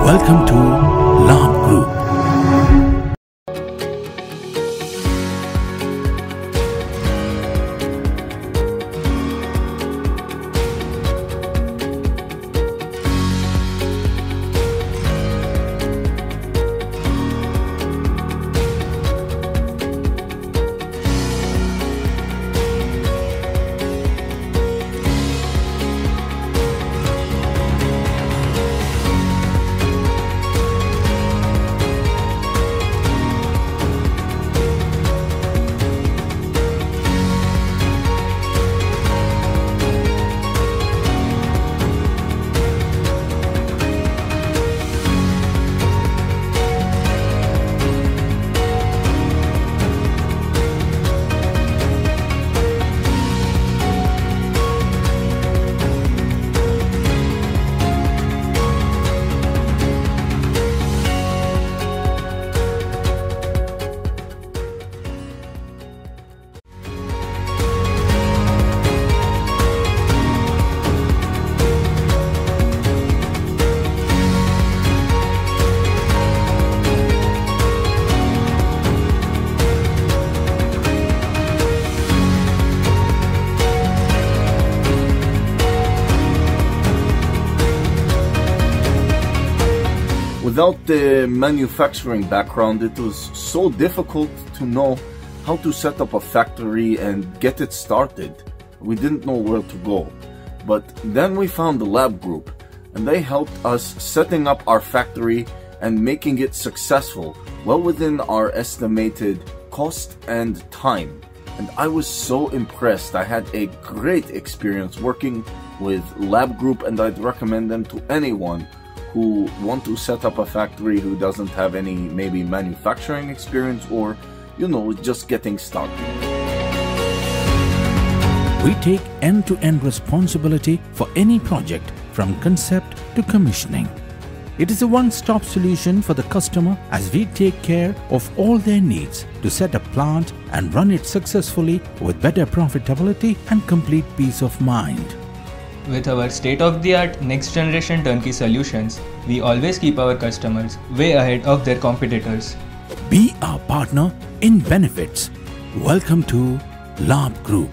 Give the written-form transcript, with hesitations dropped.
Welcome to Labh Group. Without the manufacturing background, it was so difficult to know how to set up a factory and get it started. We didn't know where to go. But then we found the Labh Group, and they helped us setting up our factory and making it successful, well within our estimated cost and time. And I was so impressed. I had a great experience working with Labh Group, and I'd recommend them to anyone who want to set up a factory who doesn't have any maybe manufacturing experience or, just getting started. We take end-to-end responsibility for any project from concept to commissioning. It is a one-stop solution for the customer as we take care of all their needs to set a plant and run it successfully with better profitability and complete peace of mind. With our state-of-the-art next-generation turnkey solutions, we always keep our customers way ahead of their competitors. Be our partner in benefits. Welcome to Labh Group.